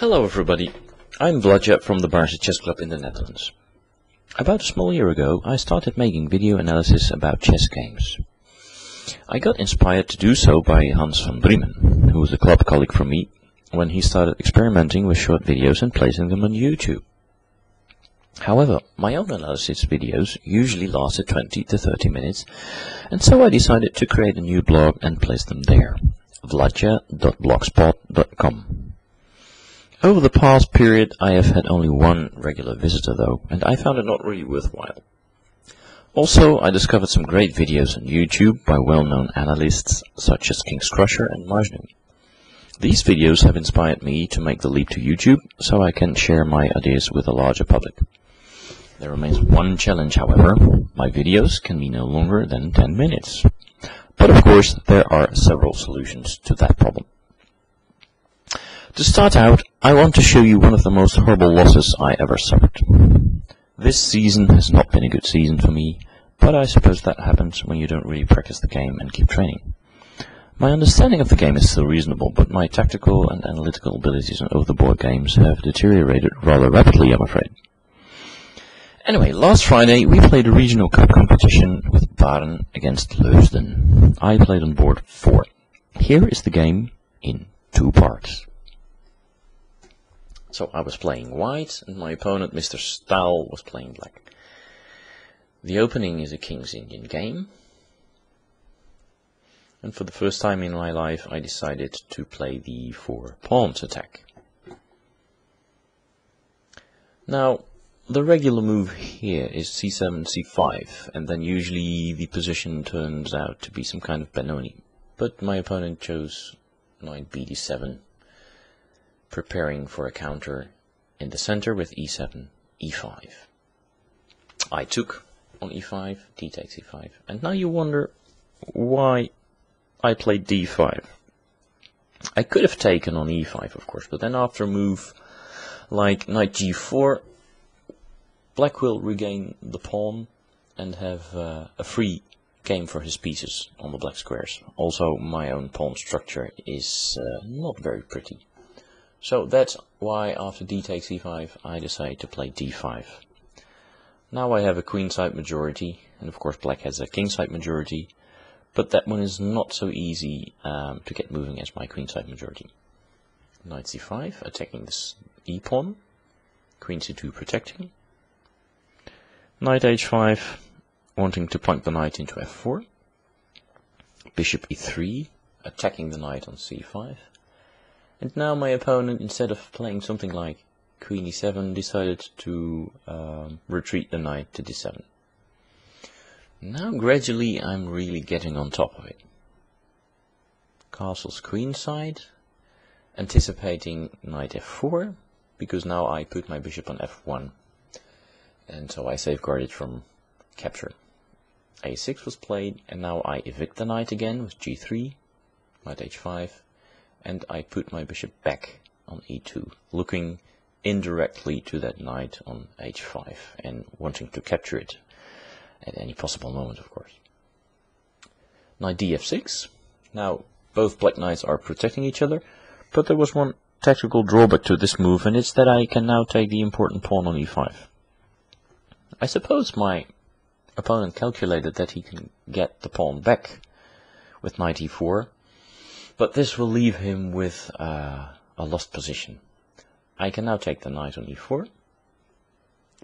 Hello everybody, I'm Vladja from the Barca Chess Club in the Netherlands. About a small year ago I started making video analysis about chess games. I got inspired to do so by Hans van Briemen, who was a club colleague from me, when he started experimenting with short videos and placing them on YouTube. However, my own analysis videos usually lasted 20 to 30 minutes, and so I decided to create a new blog and place them there, vladja.blogspot.com. Over the past period I have had only one regular visitor though, and I found it not really worthwhile. Also, I discovered some great videos on YouTube by well-known analysts such as King's Crusher and Majnu. These videos have inspired me to make the leap to YouTube so I can share my ideas with a larger public. There remains one challenge, however: my videos can be no longer than 10 minutes. But of course there are several solutions to that problem. To start out, I want to show you one of the most horrible losses I ever suffered. This season has not been a good season for me, but I suppose that happens when you don't really practice the game and keep training. My understanding of the game is still reasonable, but my tactical and analytical abilities in over-the-board games have deteriorated rather rapidly, I'm afraid. Anyway, last Friday we played a regional cup competition with Baren against Leusden. I played on board 4. Here is the game in 2 parts. So I was playing white, and my opponent, Mr. Staal, was playing black. The opening is a King's Indian game. And for the first time in my life, I decided to play the 4 pawns attack. Now, the regular move here is c7, c5, and then usually the position turns out to be some kind of Benoni. But my opponent chose knight bd7. Preparing for a counter in the center with e7, e5. I took on e5, d takes e5, and now you wonder why I played d5. I could have taken on e5, of course, but then after a move like knight g4, black will regain the pawn and have a free game for his pieces on the black squares. Also, my own pawn structure is not very pretty. So that's why after d takes e5 I decide to play d5. Now I have a queenside majority, and of course black has a kingside majority, but that one is not so easy to get moving as my queenside majority. Knight c5, attacking this e-pawn, queen c2 protecting, knight h5, wanting to plunk the knight into f4, bishop e3, attacking the knight on c5. And now my opponent, instead of playing something like queen e7, decided to retreat the knight to d7. Now gradually I'm really getting on top of it. Castle's queenside, anticipating knight f4, because now I put my bishop on f1. And so I safeguard it from capture. a6 was played, and now I evict the knight again with g3, knight h5. And I put my bishop back on e2, looking indirectly to that knight on h5 and wanting to capture it at any possible moment, of course. Knight df6. Now both black knights are protecting each other, but there was one tactical drawback to this move, and it's that I can now take the important pawn on e5. I suppose my opponent calculated that he can get the pawn back with knight e4, but this will leave him with a lost position. I can now take the knight on e4.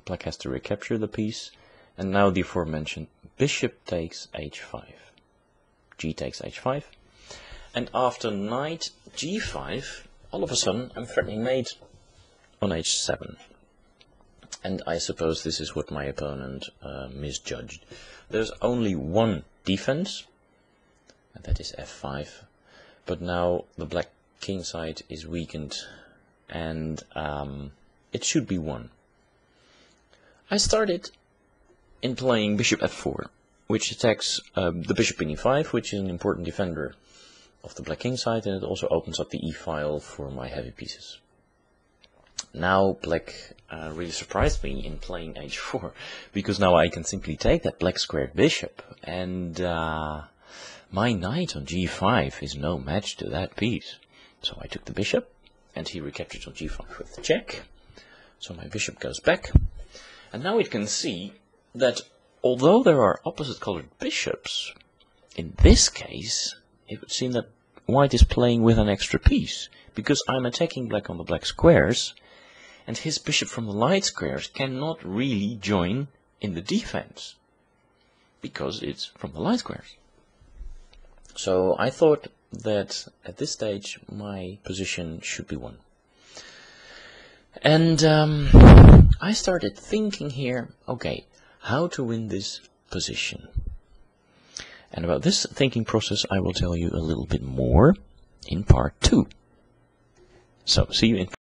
Black has to recapture the piece, and now the aforementioned bishop takes h5. G takes h5, and after knight g5, all of a sudden I'm threatening mate on h7. And I suppose this is what my opponent misjudged. There's only one defense, and that is f5. But now the black king side is weakened, and it should be won. I started in playing bishop f4, which attacks the bishop in e5, which is an important defender of the black king side, and it also opens up the e-file for my heavy pieces. Now black really surprised me in playing h4, because now I can simply take that black squared bishop, and my knight on g5 is no match to that piece. So I took the bishop, and he recaptures on g5 with the check. So my bishop goes back. And now we can see that although there are opposite colored bishops, in this case, it would seem that white is playing with an extra piece, because I'm attacking black on the black squares, and his bishop from the light squares cannot really join in the defense, because it's from the light squares. So I thought that at this stage my position should be won. And I started thinking here, okay, how to win this position. And about this thinking process I will tell you a little bit more in part 2. So, see you in